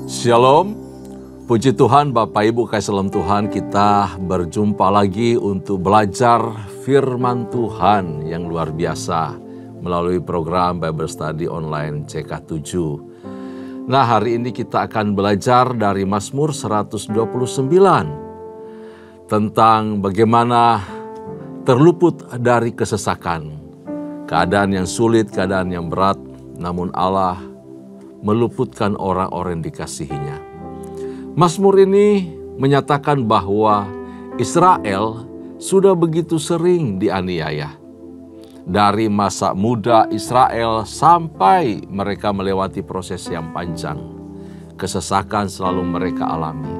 Shalom, puji Tuhan Bapak Ibu kasih dalam Tuhan, kita berjumpa lagi untuk belajar firman Tuhan yang luar biasa melalui program Bible Study Online CK7. Nah, hari ini kita akan belajar dari Mazmur 129 tentang bagaimana terluput dari kesesakan, keadaan yang sulit, keadaan yang berat, namun Allah meluputkan orang-orang yang dikasihinya. Mazmur ini menyatakan bahwa Israel sudah begitu sering dianiaya. Dari masa muda Israel sampai mereka melewati proses yang panjang, kesesakan selalu mereka alami.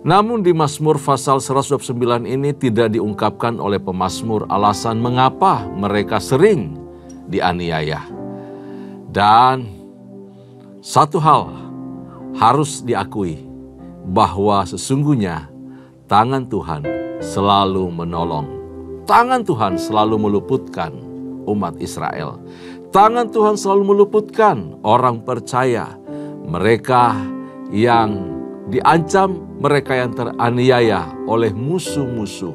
Namun di Mazmur pasal 129 ini tidak diungkapkan oleh pemazmur alasan mengapa mereka sering dianiaya. Dan satu hal harus diakui, bahwa sesungguhnya tangan Tuhan selalu menolong. Tangan Tuhan selalu meluputkan umat Israel. Tangan Tuhan selalu meluputkan orang percaya. Mereka yang diancam, mereka yang teraniaya oleh musuh-musuh.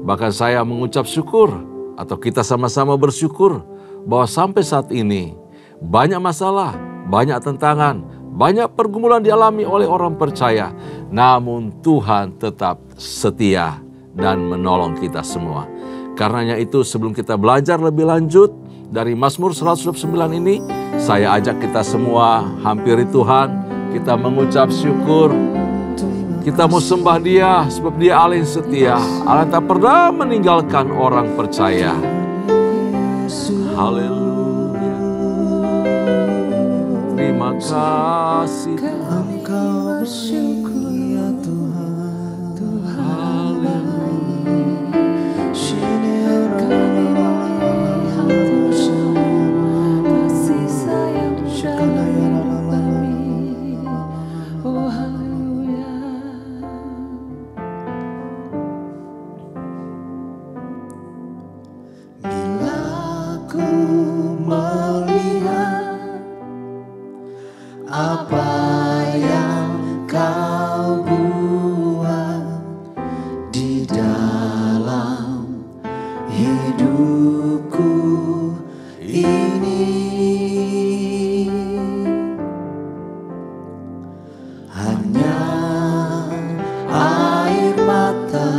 Bahkan saya mengucap syukur, atau kita sama-sama bersyukur, bahwa sampai saat ini banyak masalah, banyak tantangan, banyak pergumulan dialami oleh orang percaya. Namun Tuhan tetap setia dan menolong kita semua. Karenanya itu sebelum kita belajar lebih lanjut dari Mazmur 129 ini, saya ajak kita semua hampiri Tuhan. Kita mengucap syukur. Kita mau sembah Dia sebab Dia Allah yang setia. Allah tak pernah meninggalkan orang percaya. Haleluya. Terima kasih Tuhan, Engkau bersyukur ya Tuhan. Kasih sayang dalam kami. Oh haleluya. Bila ku melihat apa yang Kau buat di dalam hidupku ini, hanya air mata,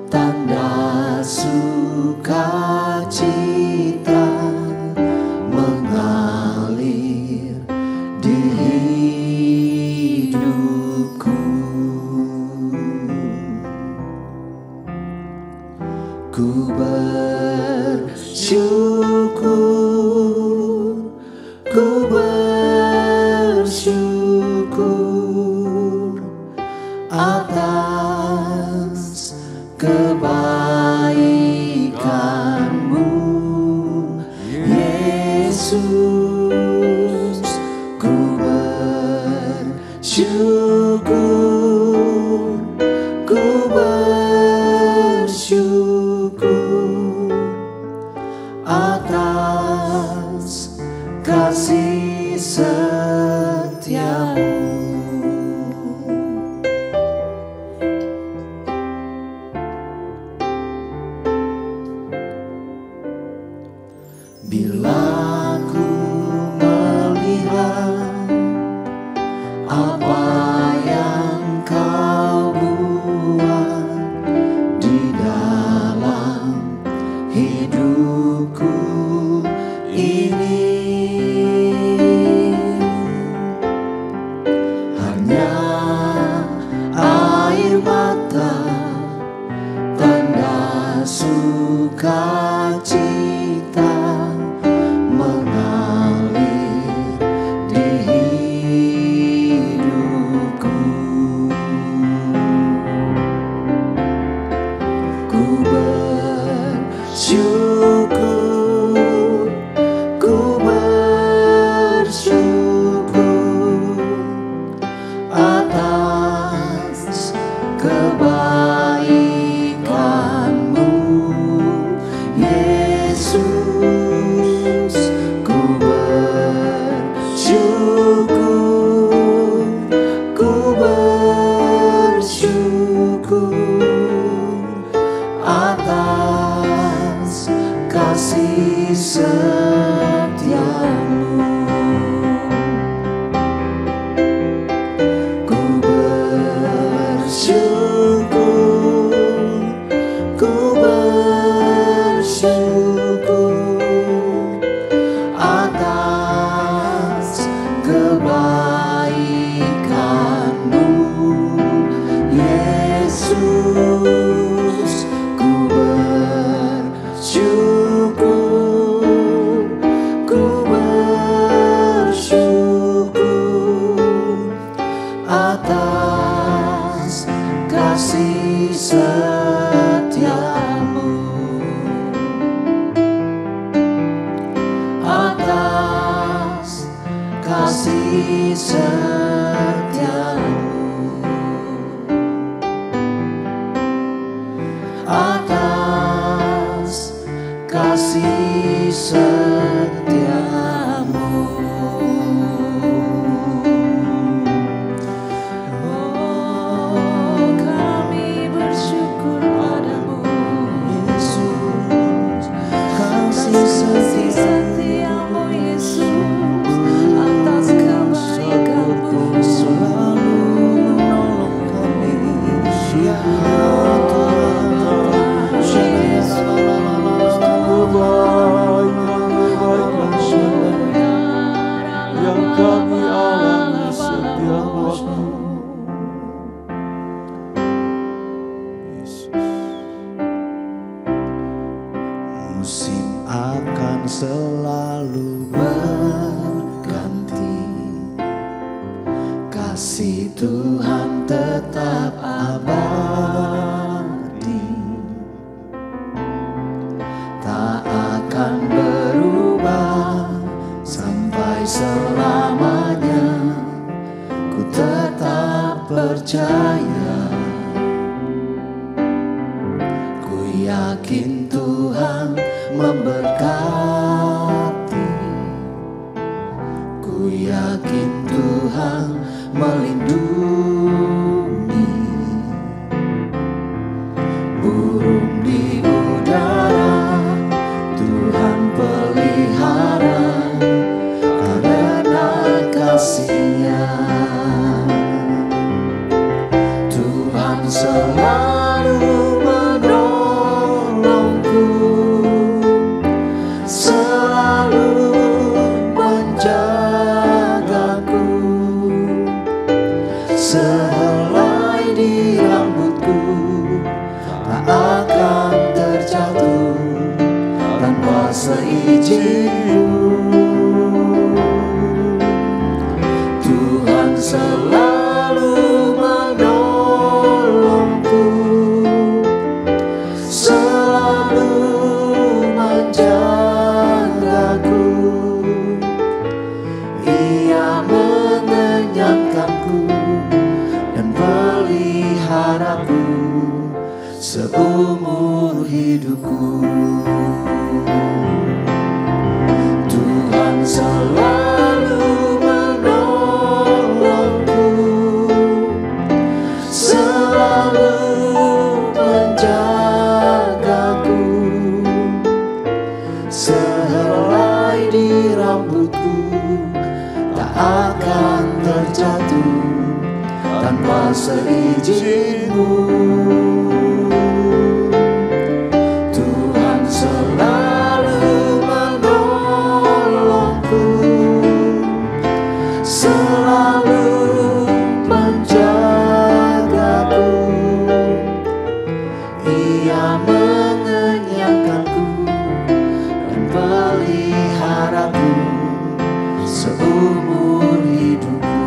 tanda sukacita mengalir di hidupku. Ku bersyukur, ku bersyukur atas kebaikan-Mu, Yesus. Ku bersyukur, ku bersyukur atas kasih setia-Mu. Bila ku melihat apa yang Kau buat di dalam hidupku ini, kasih setiamu, atas kasih setiamu. Oh, kami bersyukur padamu, Yesus, kasih kasih setiamu setiamu Yesus, atas kebaikanmu selalu menolong kami. Ya Tuhan, yang kami alami setiap waktu. Yesus. Musim akan selalu berganti, kasih Tuhan tetap abadi, tak akan berubah sampai selamanya. Ku tetap percaya, ku yakin Tuhan memberkati, ku yakin Tuhan melindungi. Burung di udara Tuhan pelihara karena kasih-Nya. Tuhan selalu menolongku, selalu menjagaku, sehelai di rambutku tak akan terjatuh tanpa seizinku. Tuhan selalu menolongku, selalu menjagaku. Ia mengenyangkanku dan peliharaku seumur hidupku. Tuhan selalu menolongku, selalu menjagaku, sehelai di rambutku tak akan terjatuh tanpa seizinku. Tuhan selalu menolongku, selalu menjagaku. Ia mengenyangkanku dan peliharaku seumur hidupku.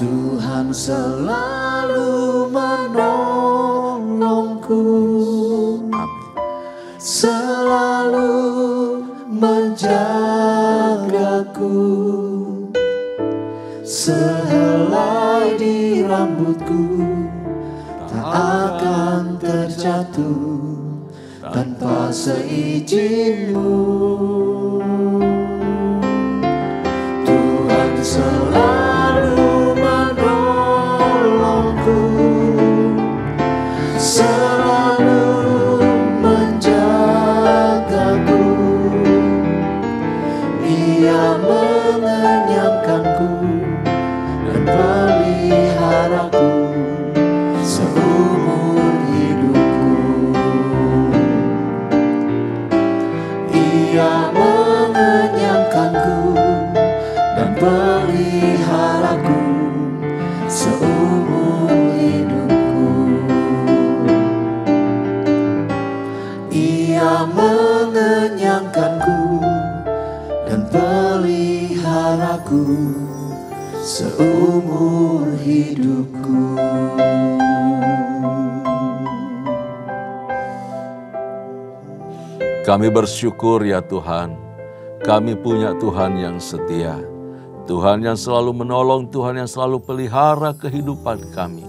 Tuhan selalu menolongku, selalu menjagaku, sehelai di rambutku tak akan terjatuh tanpa seizinku. Tuhan selalu menolongku, selalu menjagaku. Ia mengenyangkanku dan peliharaku seumur hidupku. Ia mengenyangkanku dan peliharaku seumur hidupku. Ia mengenyangkanku dan peliharaku seumur hidupku. Kami bersyukur ya Tuhan, Kami punya Tuhan yang setia. Tuhan yang selalu menolong, Tuhan yang selalu pelihara kehidupan kami.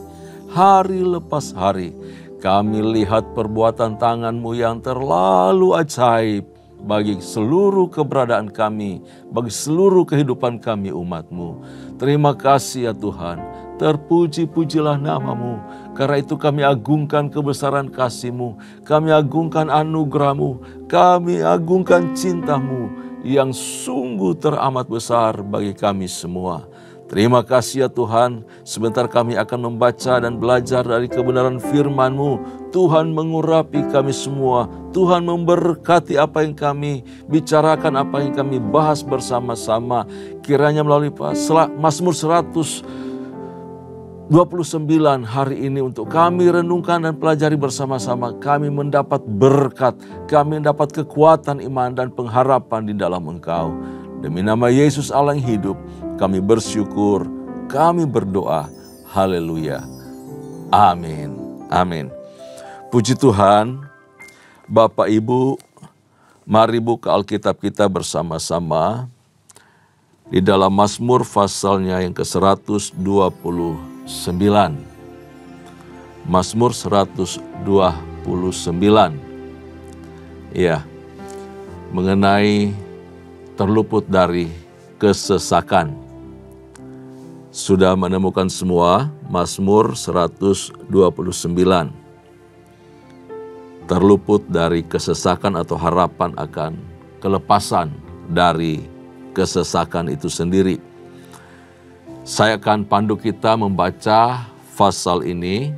Hari lepas hari, kami lihat perbuatan tangan-Mu yang terlalu ajaib bagi seluruh keberadaan kami, bagi seluruh kehidupan kami umat-Mu. Terima kasih ya Tuhan, terpuji-pujilah nama-Mu. Karena itu kami agungkan kebesaran kasih-Mu, kami agungkan anugerah-Mu, kami agungkan cinta-Mu yang sungguh teramat besar bagi kami semua. Terima kasih ya Tuhan, sebentar kami akan membaca dan belajar dari kebenaran firman-Mu. Tuhan mengurapi kami semua, Tuhan memberkati apa yang kami bicarakan, apa yang kami bahas bersama-sama. Kiranya melalui Mazmur 129 hari ini untuk kami renungkan dan pelajari bersama-sama. Kami mendapat berkat, kami mendapat kekuatan iman dan pengharapan di dalam Engkau. Demi nama Yesus Allah yang hidup, kami bersyukur, kami berdoa. Haleluya. Amin. Amin. Puji Tuhan. Bapak Ibu, mari buka Alkitab kita bersama-sama di dalam Mazmur pasalnya yang ke-129. Mazmur 129. Ya, mengenai terluput dari kesesakan. Sudah menemukan semua Mazmur 129. Terluput dari kesesakan atau harapan akan kelepasan dari kesesakan itu sendiri. Saya akan pandu kita membaca pasal ini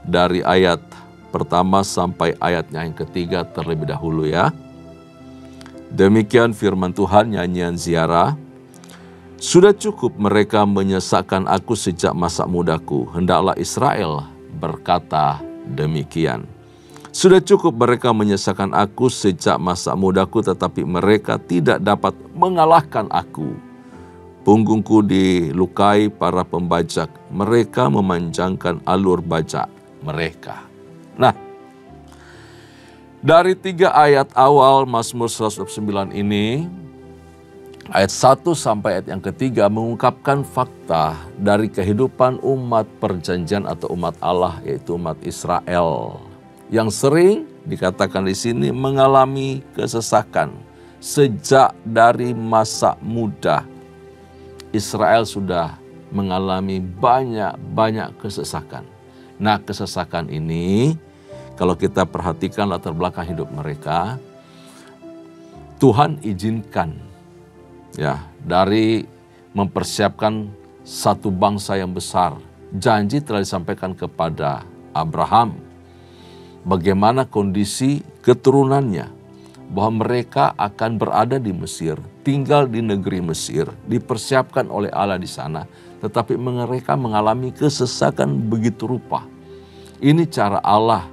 dari ayat pertama sampai ayatnya yang ketiga terlebih dahulu ya. Demikian firman Tuhan, nyanyian ziarah. Sudah cukup mereka menyesakkan aku sejak masa mudaku. Hendaklah Israel berkata demikian. Sudah cukup mereka menyesakkan aku sejak masa mudaku, tetapi mereka tidak dapat mengalahkan aku. Punggungku dilukai para pembajak. Mereka memanjangkan alur bajak mereka. Nah, dari 3 ayat awal Mazmur 129 ini, ayat 1 sampai ayat yang ketiga mengungkapkan fakta dari kehidupan umat perjanjian atau umat Allah, yaitu umat Israel, yang sering dikatakan di sini mengalami kesesakan sejak dari masa muda. Israel sudah mengalami banyak kesesakan. Nah, kesesakan ini kalau kita perhatikan latar belakang hidup mereka, Tuhan izinkan ya dari mempersiapkan satu bangsa yang besar. Janji telah disampaikan kepada Abraham. Bagaimana kondisi keturunannya, bahwa mereka akan berada di Mesir, tinggal di negeri Mesir, dipersiapkan oleh Allah di sana, tetapi mereka mengalami kesesakan begitu rupa. Ini cara Allah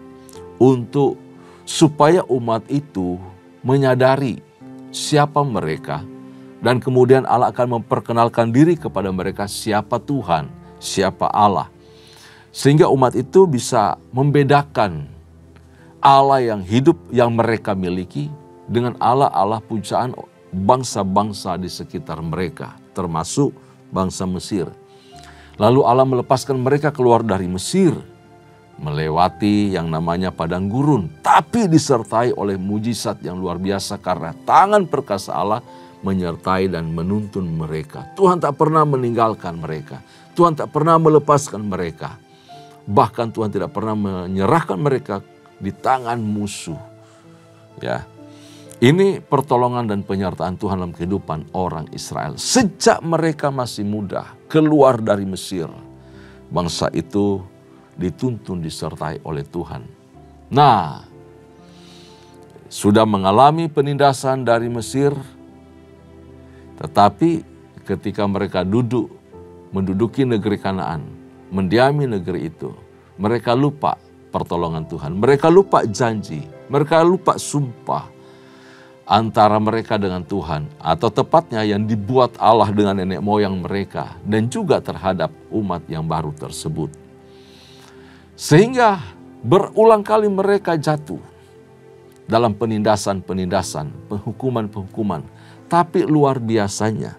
untuk supaya umat itu menyadari siapa mereka, dan kemudian Allah akan memperkenalkan diri kepada mereka siapa Tuhan, siapa Allah. Sehingga umat itu bisa membedakan Allah yang hidup yang mereka miliki dengan Allah pujaan bangsa-bangsa di sekitar mereka, termasuk bangsa Mesir. Lalu Allah melepaskan mereka keluar dari Mesir, melewati yang namanya padang gurun, tapi disertai oleh mujizat yang luar biasa karena tangan perkasa Allah menyertai dan menuntun mereka. Tuhan tak pernah meninggalkan mereka. Tuhan tak pernah melepaskan mereka. Bahkan Tuhan tidak pernah menyerahkan mereka di tangan musuh. Ya, ini pertolongan dan penyertaan Tuhan dalam kehidupan orang Israel. Sejak mereka masih muda, keluar dari Mesir, bangsa itu dituntun disertai oleh Tuhan. Nah, sudah mengalami penindasan dari Mesir, tetapi ketika mereka menduduki negeri Kanaan, mendiami negeri itu, mereka lupa pertolongan Tuhan. Mereka lupa janji, mereka lupa sumpah antara mereka dengan Tuhan, atau tepatnya yang dibuat Allah dengan nenek moyang mereka dan juga terhadap umat yang baru tersebut. Sehingga berulang kali mereka jatuh dalam penindasan-penindasan, penghukuman-penghukuman. Tapi luar biasanya,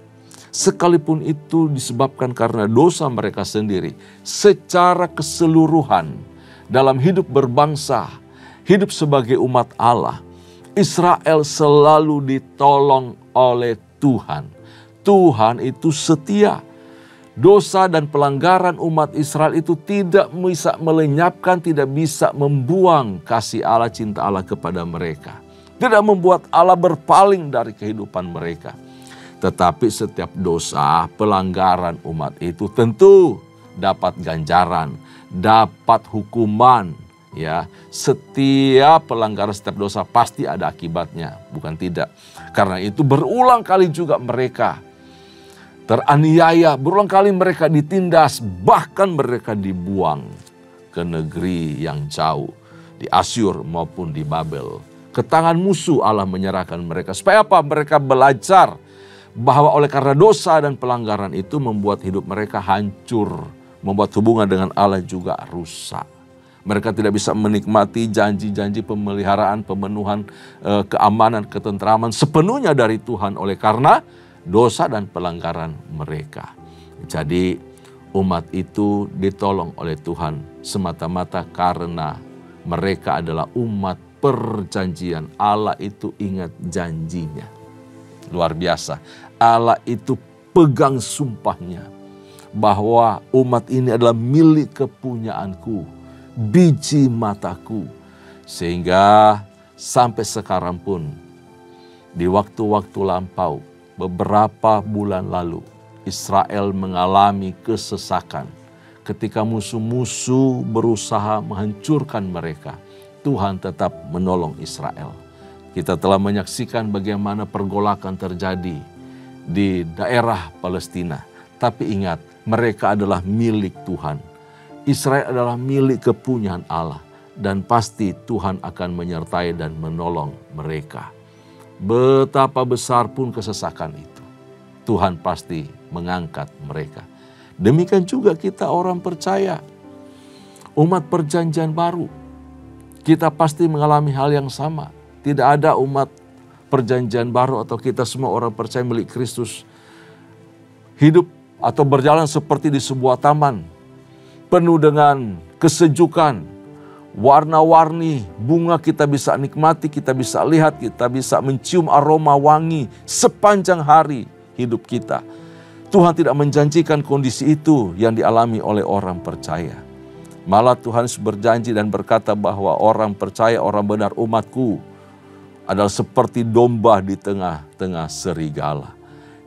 sekalipun itu disebabkan karena dosa mereka sendiri, secara keseluruhan dalam hidup berbangsa, hidup sebagai umat Allah, Israel selalu ditolong oleh Tuhan. Tuhan itu setia. Dosa dan pelanggaran umat Israel itu tidak bisa melenyapkan, tidak bisa membuang kasih Allah, cinta Allah kepada mereka. Tidak membuat Allah berpaling dari kehidupan mereka. Tetapi setiap dosa, pelanggaran umat itu tentu dapat ganjaran, dapat hukuman. Ya, setiap pelanggaran, setiap dosa pasti ada akibatnya, bukan tidak. Karena itu berulang kali juga mereka teraniaya, berulang kali mereka ditindas, bahkan mereka dibuang ke negeri yang jauh, di Asyur maupun di Babel. Ke tangan musuh Allah menyerahkan mereka. Supaya apa? Mereka belajar bahwa oleh karena dosa dan pelanggaran itu membuat hidup mereka hancur, membuat hubungan dengan Allah juga rusak. Mereka tidak bisa menikmati janji-janji pemeliharaan, pemenuhan, keamanan, ketentraman sepenuhnya dari Tuhan oleh karena dosa dan pelanggaran mereka. Jadi umat itu ditolong oleh Tuhan semata-mata karena mereka adalah umat perjanjian. Allah itu ingat janjinya. Luar biasa. Allah itu pegang sumpahnya bahwa umat ini adalah milik kepunyaanku, biji mataku. Sehingga sampai sekarang pun di waktu-waktu lampau, beberapa bulan lalu Israel mengalami kesesakan ketika musuh-musuh berusaha menghancurkan mereka. Tuhan tetap menolong Israel. Kita telah menyaksikan bagaimana pergolakan terjadi di daerah Palestina. Tapi ingat, mereka adalah milik Tuhan. Israel adalah milik kepunyaan Allah. Dan pasti Tuhan akan menyertai dan menolong mereka. Betapa besar pun kesesakan itu, Tuhan pasti mengangkat mereka. Demikian juga kita orang percaya, umat perjanjian baru. Kita pasti mengalami hal yang sama. Tidak ada umat perjanjian baru atau kita semua orang percaya milik Kristus hidup atau berjalan seperti di sebuah taman penuh dengan kesejukan, warna-warni, bunga kita bisa nikmati, kita bisa lihat, kita bisa mencium aroma wangi sepanjang hari hidup kita. Tuhan tidak menjanjikan kondisi itu yang dialami oleh orang percaya. Malah Tuhan berjanji dan berkata bahwa orang percaya, orang benar, umatku adalah seperti domba di tengah-tengah serigala.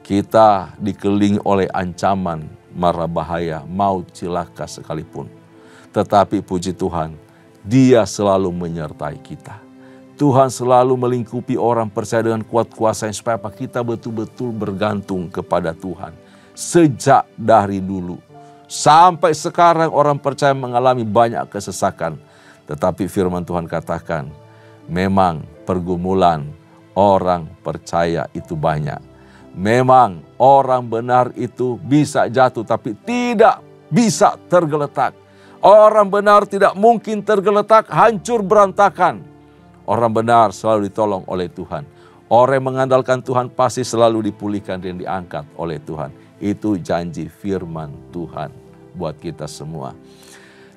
Kita dikelilingi oleh ancaman, mara bahaya, maut, celaka sekalipun. Tetapi puji Tuhan, Dia selalu menyertai kita. Tuhan selalu melingkupi orang percaya dengan kuat kuasanya supaya kita betul-betul bergantung kepada Tuhan. Sejak dari dulu sampai sekarang orang percaya mengalami banyak kesesakan. Tetapi firman Tuhan katakan, memang pergumulan orang percaya itu banyak. Memang orang benar itu bisa jatuh tapi tidak bisa tergeletak. Orang benar tidak mungkin tergeletak, hancur berantakan. Orang benar selalu ditolong oleh Tuhan. Orang yang mengandalkan Tuhan pasti selalu dipulihkan dan diangkat oleh Tuhan. Itu janji firman Tuhan buat kita semua.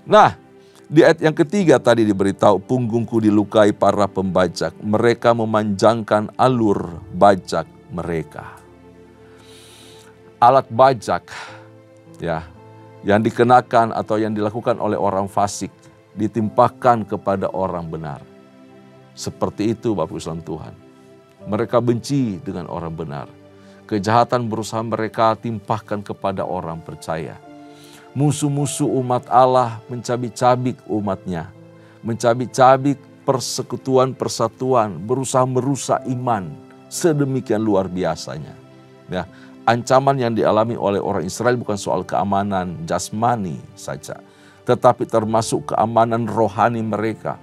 Nah, di ayat yang ketiga tadi diberitahu, punggungku dilukai para pembajak. Mereka memanjangkan alur bajak mereka. Alat bajak ya, yang dikenakan atau yang dilakukan oleh orang fasik ditimpakan kepada orang benar. Seperti itu Bapak Islam Tuhan. Mereka benci dengan orang benar. Kejahatan berusaha mereka timpahkan kepada orang percaya. Musuh-musuh umat Allah mencabik-cabik umatnya. Mencabik-cabik persekutuan, persatuan, berusaha merusak iman. Sedemikian luar biasanya. Ya, ancaman yang dialami oleh orang Israel bukan soal keamanan jasmani saja. Tetapi termasuk keamanan rohani mereka.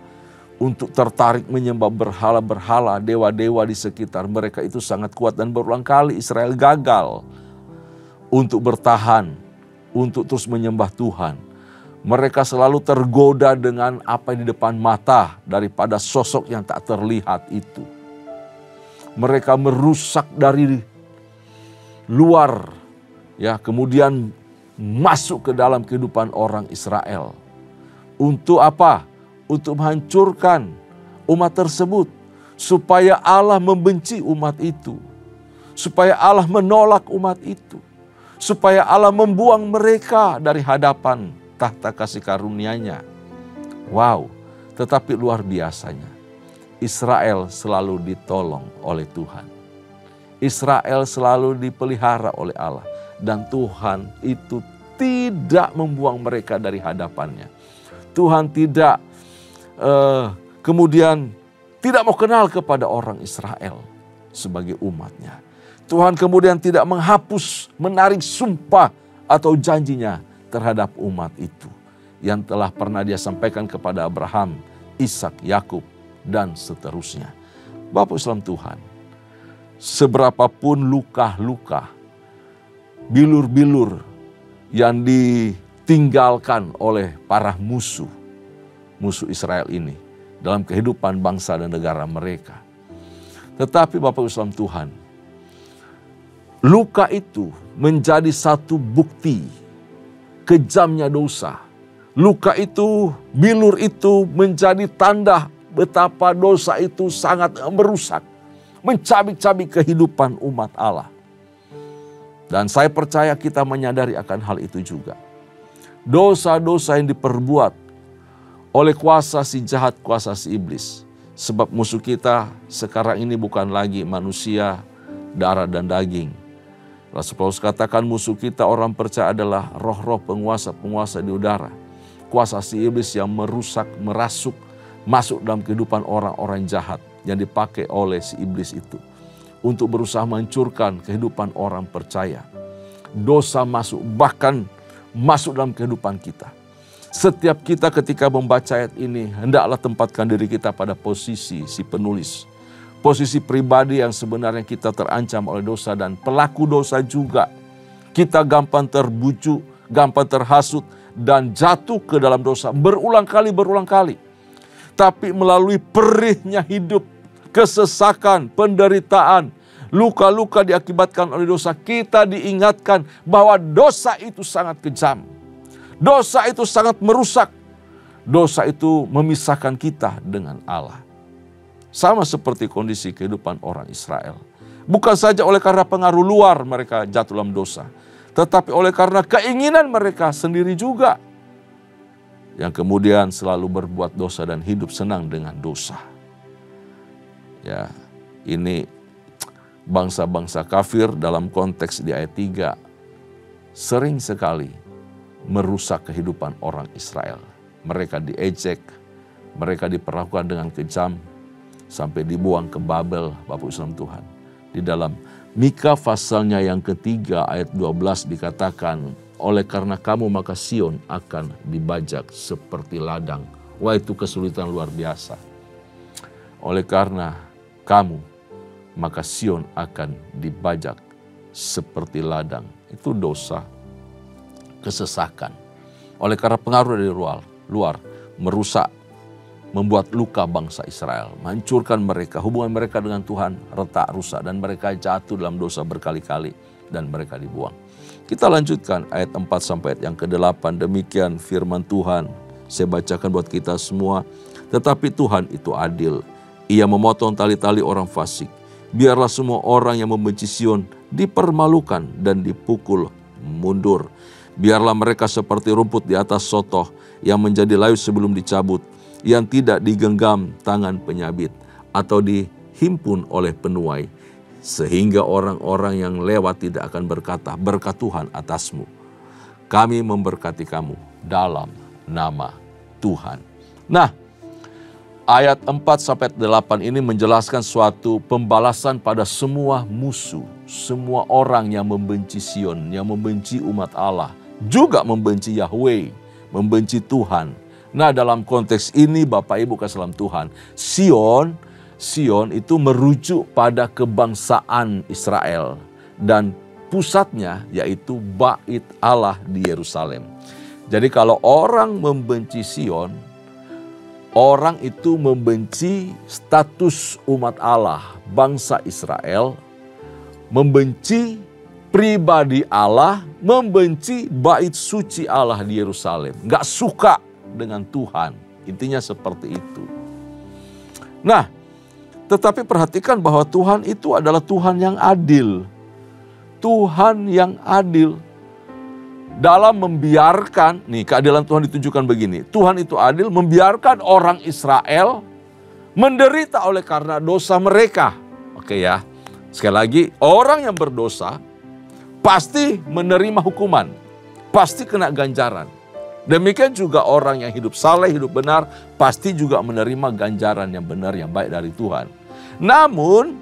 Untuk tertarik menyembah berhala-berhala, dewa-dewa di sekitar mereka itu sangat kuat. Dan berulang kali Israel gagal untuk bertahan, untuk terus menyembah Tuhan. Mereka selalu tergoda dengan apa yang di depan mata daripada sosok yang tak terlihat itu. mereka merusak dari luar, ya, kemudian masuk ke dalam kehidupan orang Israel. Untuk apa? Untuk menghancurkan umat tersebut, supaya Allah membenci umat itu, supaya Allah menolak umat itu, supaya Allah membuang mereka dari hadapan tahta kasih karunia-Nya. Wow, tetapi luar biasanya, Israel selalu ditolong oleh Tuhan. Israel selalu dipelihara oleh Allah. Dan Tuhan itu tidak membuang mereka dari hadapannya. Tuhan tidak kemudian tidak mau kenal kepada orang Israel sebagai umatnya. Tuhan kemudian tidak menghapus, menarik sumpah atau janjinya terhadap umat itu, yang telah pernah Dia sampaikan kepada Abraham, Ishak, Yakub, dan seterusnya. Bapak Islam Tuhan, seberapapun luka-luka, bilur-bilur yang ditinggalkan oleh para musuh Israel ini dalam kehidupan bangsa dan negara mereka. Tetapi Bapak Islam Tuhan, luka itu menjadi satu bukti kejamnya dosa. Luka itu, bilur itu menjadi tanda betapa dosa itu sangat merusak, mencabik-cabik kehidupan umat Allah. Dan saya percaya kita menyadari akan hal itu juga. Dosa-dosa yang diperbuat oleh kuasa si jahat, kuasa si iblis. Sebab musuh kita sekarang ini bukan lagi manusia, darah dan daging. Rasul Paulus katakan musuh kita orang percaya adalah roh-roh penguasa-penguasa di udara. Kuasa si iblis yang merusak, merasuk, masuk dalam kehidupan orang-orang jahat yang dipakai oleh si iblis itu untuk berusaha menghancurkan kehidupan orang percaya. Dosa masuk, bahkan masuk dalam kehidupan kita. Setiap kita ketika membaca ayat ini, hendaklah tempatkan diri kita pada posisi si penulis. Posisi pribadi yang sebenarnya kita terancam oleh dosa dan pelaku dosa juga. Kita gampang terbujuk, gampang terhasut, dan jatuh ke dalam dosa berulang kali. Tapi melalui perihnya hidup, kesesakan, penderitaan, luka-luka diakibatkan oleh dosa, kita diingatkan bahwa dosa itu sangat kejam. Dosa itu sangat merusak. Dosa itu memisahkan kita dengan Allah. Sama seperti kondisi kehidupan orang Israel. Bukan saja oleh karena pengaruh luar mereka jatuh dalam dosa, tetapi oleh karena keinginan mereka sendiri juga, yang kemudian selalu berbuat dosa dan hidup senang dengan dosa. Ya, ini bangsa-bangsa kafir dalam konteks di ayat 3 sering sekali merusak kehidupan orang Israel. Mereka diejek, mereka diperlakukan dengan kejam, sampai dibuang ke Babel, Bapak Islam Tuhan. Di dalam Mika pasalnya yang ketiga ayat 12 dikatakan, oleh karena kamu maka Sion akan dibajak seperti ladang. Wah, itu kesulitan luar biasa. Oleh karena kamu maka Sion akan dibajak seperti ladang. Itu dosa, kesesakan. Oleh karena pengaruh dari luar merusak, membuat luka bangsa Israel, menghancurkan mereka, hubungan mereka dengan Tuhan retak, rusak, dan mereka jatuh dalam dosa berkali-kali dan mereka dibuang. Kita lanjutkan ayat 4 sampai ayat yang ke-8. Demikian firman Tuhan. Saya bacakan buat kita semua. Tetapi Tuhan itu adil. Ia memotong tali-tali orang fasik. Biarlah semua orang yang membenci Sion dipermalukan dan dipukul mundur. Biarlah mereka seperti rumput di atas sotoh yang menjadi layu sebelum dicabut, yang tidak digenggam tangan penyabit atau dihimpun oleh penuai, sehingga orang-orang yang lewat tidak akan berkata, berkat Tuhan atasmu. Kami memberkati kamu dalam nama Tuhan. Nah, ayat 4-8 ini menjelaskan suatu pembalasan pada semua musuh, semua orang yang membenci Sion, yang membenci umat Allah, juga membenci Yahweh, membenci Tuhan. Nah, dalam konteks ini Bapak Ibu kasih dalam Tuhan, Sion itu merujuk pada kebangsaan Israel dan pusatnya yaitu Bait Allah di Yerusalem. Jadi kalau orang membenci Sion, orang itu membenci status umat Allah, bangsa Israel, membenci pribadi Allah, membenci bait suci Allah di Yerusalem. Nggak suka dengan Tuhan. Intinya seperti itu. Nah, tetapi perhatikan bahwa Tuhan itu adalah Tuhan yang adil. Tuhan yang adil. Dalam membiarkan, nih keadilan Tuhan ditunjukkan begini. Tuhan itu adil membiarkan orang Israel menderita oleh karena dosa mereka. Oke ya, sekali lagi orang yang berdosa pasti menerima hukuman. Pasti kena ganjaran. Demikian juga orang yang hidup saleh, hidup benar, pasti juga menerima ganjaran yang benar, yang baik dari Tuhan. Namun,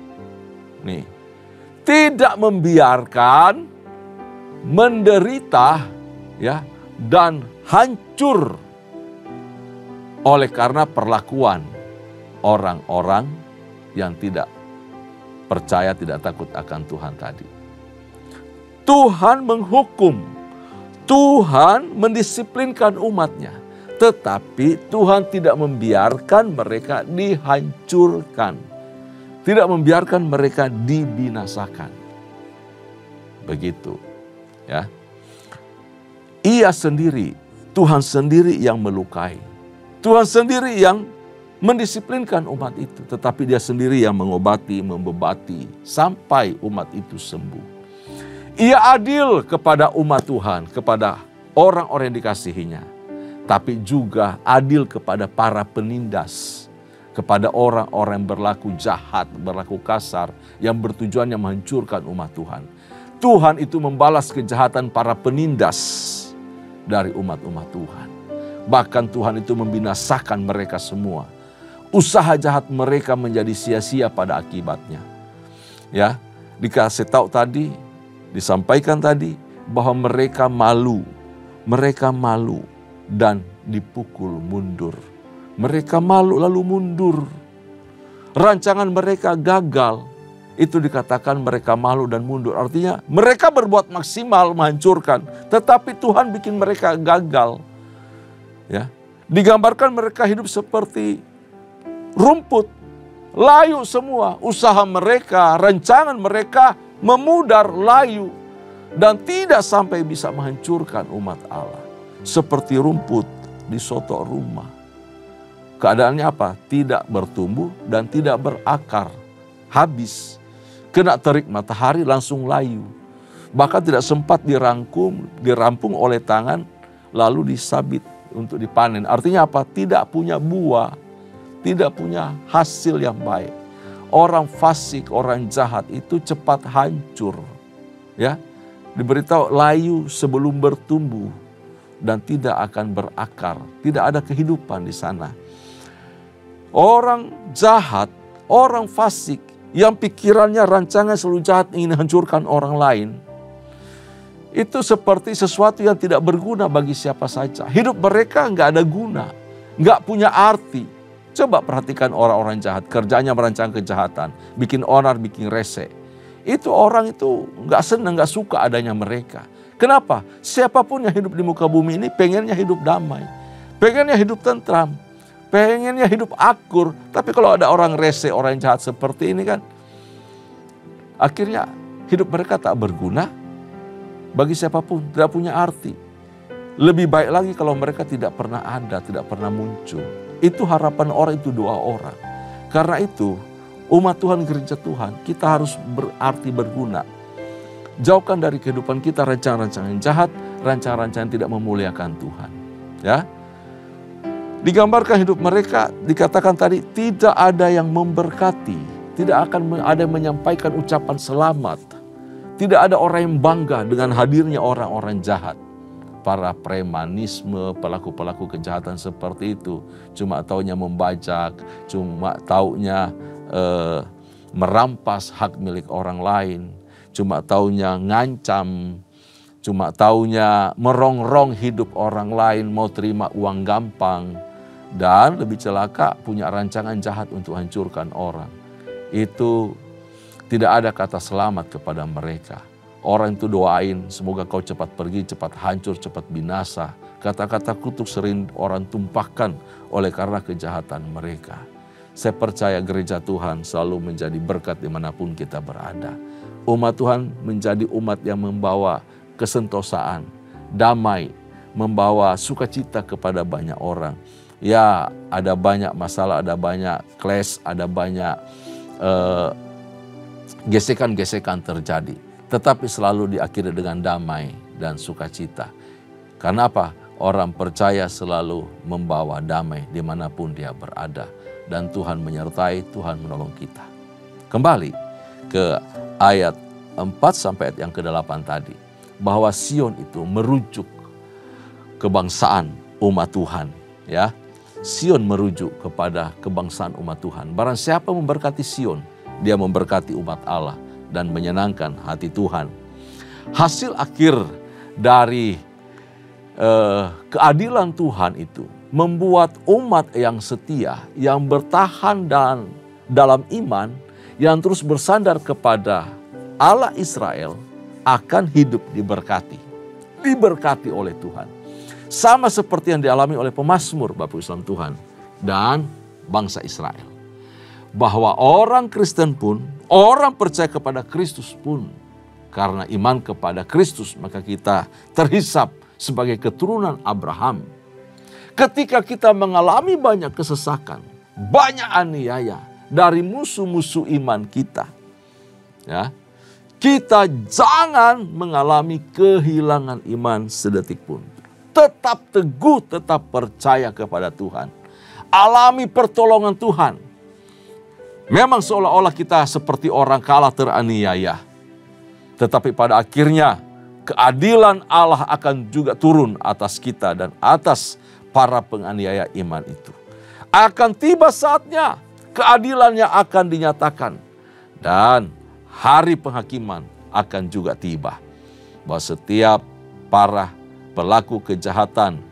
nih, tidak membiarkan menderita ya dan hancur oleh karena perlakuan orang-orang yang tidak percaya, tidak takut akan Tuhan tadi. Tuhan menghukum, Tuhan mendisiplinkan umatnya, tetapi Tuhan tidak membiarkan mereka dihancurkan, tidak membiarkan mereka dibinasakan. Begitu. Ya, Ia sendiri, Tuhan sendiri yang melukai. Tuhan sendiri yang mendisiplinkan umat itu. Tetapi Dia sendiri yang mengobati, membebati sampai umat itu sembuh. Ia adil kepada umat Tuhan, kepada orang-orang yang dikasihinya. Tapi juga adil kepada para penindas. Kepada orang-orang yang berlaku jahat, berlaku kasar, yang bertujuannya menghancurkan umat Tuhan. Tuhan itu membalas kejahatan para penindas dari umat-umat Tuhan. Bahkan Tuhan itu membinasakan mereka semua. Usaha jahat mereka menjadi sia-sia pada akibatnya. Ya, dikasih tahu tadi, disampaikan tadi bahwa mereka malu dan dipukul mundur. Mereka malu lalu mundur. Rancangan mereka gagal. Itu dikatakan mereka malu dan mundur. Artinya mereka berbuat maksimal menghancurkan. Tetapi Tuhan bikin mereka gagal. Ya, digambarkan mereka hidup seperti rumput. Layu semua. Usaha mereka, rancangan mereka memudar, layu. Dan tidak sampai bisa menghancurkan umat Allah. Seperti rumput di sotok rumah. Keadaannya apa? Tidak bertumbuh dan tidak berakar. Habis. Kena terik matahari langsung layu. Bahkan tidak sempat dirampung oleh tangan lalu disabit untuk dipanen. Artinya apa? Tidak punya buah, tidak punya hasil yang baik. Orang fasik, orang jahat itu cepat hancur. Ya, diberitahu layu sebelum bertumbuh dan tidak akan berakar. Tidak ada kehidupan di sana. Orang jahat, orang fasik, yang pikirannya rancangan selalu jahat ingin hancurkan orang lain. Itu seperti sesuatu yang tidak berguna bagi siapa saja. Hidup mereka nggak ada guna, nggak punya arti. Coba perhatikan orang-orang jahat, kerjanya merancang kejahatan, bikin onar, bikin rese. Itu orang itu nggak senang, nggak suka adanya mereka. Kenapa? Siapapun yang hidup di muka bumi ini pengennya hidup damai, pengennya hidup tentram, pengennya hidup akur. Tapi kalau ada orang rese, orang jahat seperti ini kan, akhirnya hidup mereka tak berguna bagi siapapun, tidak punya arti. Lebih baik lagi kalau mereka tidak pernah ada, tidak pernah muncul. Itu harapan orang, itu doa orang. Karena itu umat Tuhan, gereja Tuhan, kita harus berarti berguna. Jauhkan dari kehidupan kita rancangan-rancangan jahat, rancangan-rancangan yang tidak memuliakan Tuhan. Ya, digambarkan hidup mereka, dikatakan tadi tidak ada yang memberkati, tidak akan ada yang menyampaikan ucapan selamat, tidak ada orang yang bangga dengan hadirnya orang-orang jahat. Para premanisme, pelaku-pelaku kejahatan seperti itu, cuma taunya membajak, cuma taunya merampas hak milik orang lain, cuma taunya ngancam, cuma taunya merongrong hidup orang lain, mau terima uang gampang. Dan lebih celaka punya rancangan jahat untuk hancurkan orang. Itu tidak ada kata selamat kepada mereka. Orang itu doain, semoga kau cepat pergi, cepat hancur, cepat binasa. Kata-kata kutuk sering orang tumpahkan oleh karena kejahatan mereka. Saya percaya gereja Tuhan selalu menjadi berkat dimanapun kita berada. Umat Tuhan menjadi umat yang membawa kesentosaan, damai, membawa sukacita kepada banyak orang. Ya, ada banyak masalah, ada banyak clash, ada banyak gesekan-gesekan terjadi. Tetapi selalu diakhiri dengan damai dan sukacita. Karena apa? Orang percaya selalu membawa damai dimanapun dia berada. Dan Tuhan menyertai, Tuhan menolong kita. Kembali ke ayat 4 sampai ayat yang ke-8 tadi. Bahwa Sion itu merujuk kebangsaan umat Tuhan. Ya, Sion merujuk kepada kebangsaan umat Tuhan. Barang siapa memberkati Sion, dia memberkati umat Allah dan menyenangkan hati Tuhan. Hasil akhir dari keadilan Tuhan itu membuat umat yang setia, yang bertahan dan dalam iman, yang terus bersandar kepada Allah Israel akan hidup diberkati. Diberkati oleh Tuhan. Sama seperti yang dialami oleh pemazmur Bapak Islam Tuhan dan bangsa Israel. Bahwa orang Kristen pun, orang percaya kepada Kristus pun, karena iman kepada Kristus maka kita terhisap sebagai keturunan Abraham. Ketika kita mengalami banyak kesesakan, banyak aniaya dari musuh-musuh iman kita, ya, kita jangan mengalami kehilangan iman sedetik pun. Tetap teguh, tetap percaya kepada Tuhan. Alami pertolongan Tuhan. Memang seolah-olah kita seperti orang kalah teraniaya. Tetapi pada akhirnya keadilan Allah akan juga turun atas kita dan atas para penganiaya iman itu. Akan tiba saatnya keadilannya akan dinyatakan. Dan hari penghakiman akan juga tiba. Bahwa setiap para pelaku kejahatan,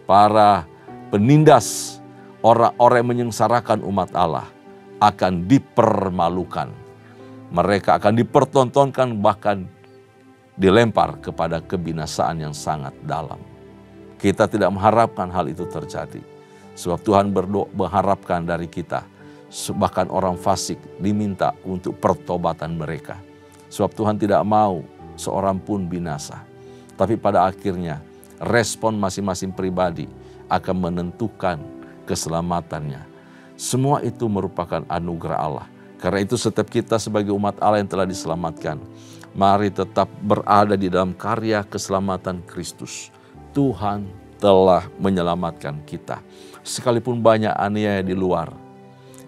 para penindas, orang-orang yang menyengsarakan umat Allah akan dipermalukan. Mereka akan dipertontonkan bahkan dilempar kepada kebinasaan yang sangat dalam. Kita tidak mengharapkan hal itu terjadi. Sebab Tuhan mengharapkan dari kita. Bahkan orang fasik diminta untuk pertobatan mereka. Sebab Tuhan tidak mau seorang pun binasa. Tapi pada akhirnya respon masing-masing pribadi akan menentukan keselamatannya. Semua itu merupakan anugerah Allah. Karena itu setiap kita sebagai umat Allah yang telah diselamatkan, mari tetap berada di dalam karya keselamatan Kristus. Tuhan telah menyelamatkan kita. Sekalipun banyak aniaya di luar,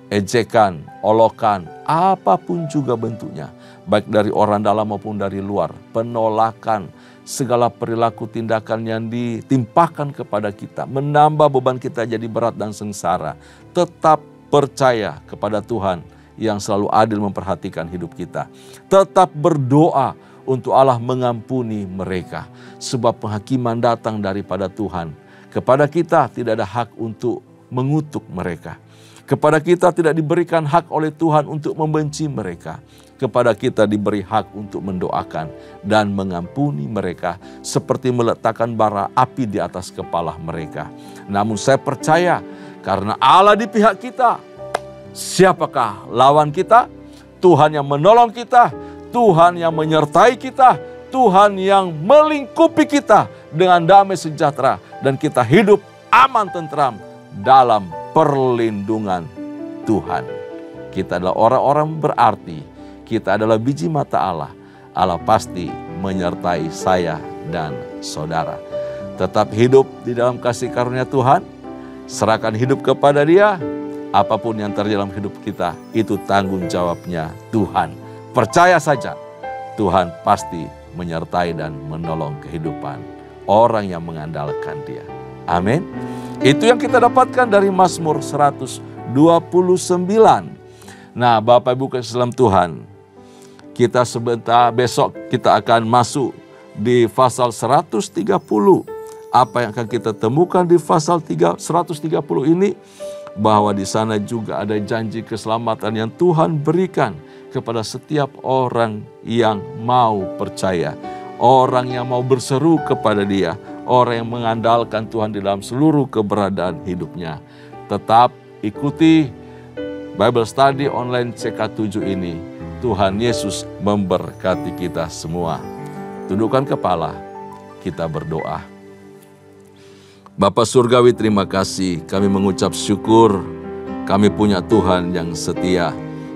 ejekan, olokan, apapun juga bentuknya, baik dari orang dalam maupun dari luar, penolakan, segala perilaku tindakan yang ditimpahkan kepada kita, menambah beban kita jadi berat dan sengsara. Tetap percaya kepada Tuhan yang selalu adil memperhatikan hidup kita. Tetap berdoa untuk Allah mengampuni mereka. Sebab penghakiman datang daripada Tuhan. Kepada kita tidak ada hak untuk mengutuk mereka. Kepada kita tidak diberikan hak oleh Tuhan untuk membenci mereka. Kepada kita diberi hak untuk mendoakan dan mengampuni mereka seperti meletakkan bara api di atas kepala mereka. Namun saya percaya karena Allah di pihak kita, siapakah lawan kita? Tuhan yang menolong kita, Tuhan yang menyertai kita, Tuhan yang melingkupi kita dengan damai sejahtera dan kita hidup aman tentram dalam perlindungan Tuhan. Kita adalah orang-orang berarti. Kita adalah biji mata Allah. Allah pasti menyertai saya dan saudara. Tetap hidup di dalam kasih karunia Tuhan. Serahkan hidup kepada Dia. Apapun yang terjadi dalam hidup kita, itu tanggung jawabnya Tuhan. Percaya saja, Tuhan pasti menyertai dan menolong kehidupan orang yang mengandalkan Dia. Amin. Itu yang kita dapatkan dari Mazmur 129. Nah, Bapak Ibu kasih dalam Tuhan, kita sebentar besok kita akan masuk di pasal 130. Apa yang akan kita temukan di pasal 130 ini? Bahwa di sana juga ada janji keselamatan yang Tuhan berikan kepada setiap orang yang mau percaya, orang yang mau berseru kepada Dia, orang yang mengandalkan Tuhan di dalam seluruh keberadaan hidupnya. Tetap ikuti Bible Study online CK7 ini. Tuhan Yesus memberkati kita semua. Tundukkan kepala, kita berdoa. Bapa Surgawi, terima kasih. Kami mengucap syukur. Kami punya Tuhan yang setia.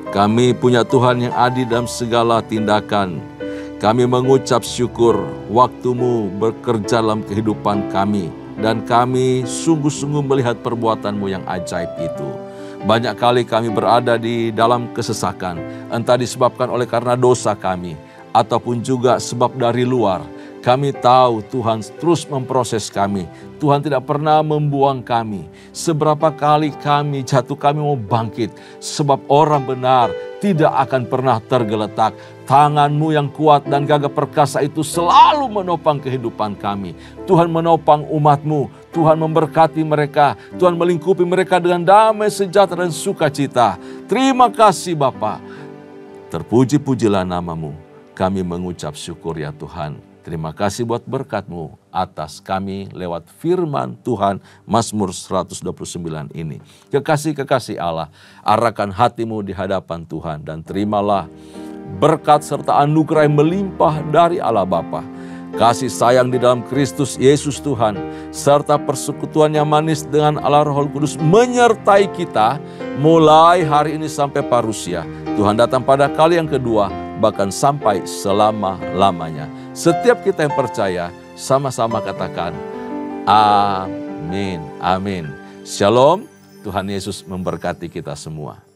Kami punya Tuhan yang adil dalam segala tindakan. Kami mengucap syukur waktu-Mu bekerja dalam kehidupan kami. Dan kami sungguh-sungguh melihat perbuatan-Mu yang ajaib itu. Banyak kali kami berada di dalam kesesakan. Entah disebabkan oleh karena dosa kami. Ataupun juga sebab dari luar. Kami tahu Tuhan terus memproses kami. Tuhan tidak pernah membuang kami. Seberapa kali kami jatuh, kami mau bangkit. Sebab orang benar tidak akan pernah tergeletak. Tangan-Mu yang kuat dan gagah perkasa itu selalu menopang kehidupan kami. Tuhan menopang umat-Mu. Tuhan memberkati mereka. Tuhan melingkupi mereka dengan damai, sejahtera, dan sukacita. Terima kasih Bapa. Terpuji-pujilah nama-Mu. Kami mengucap syukur ya Tuhan. Terima kasih buat berkat-Mu atas kami lewat firman Tuhan Mazmur 129 ini. Kekasih-kekasih Allah, arahkan hatimu di hadapan Tuhan dan terimalah berkat serta anugerah yang melimpah dari Allah Bapa. Kasih sayang di dalam Kristus Yesus Tuhan, serta persekutuan yang manis dengan Allah Roh Kudus menyertai kita mulai hari ini sampai parusia. Tuhan datang pada kali yang kedua, bahkan sampai selama-lamanya. Setiap kita yang percaya, sama-sama katakan, amin, amin. Shalom, Tuhan Yesus memberkati kita semua.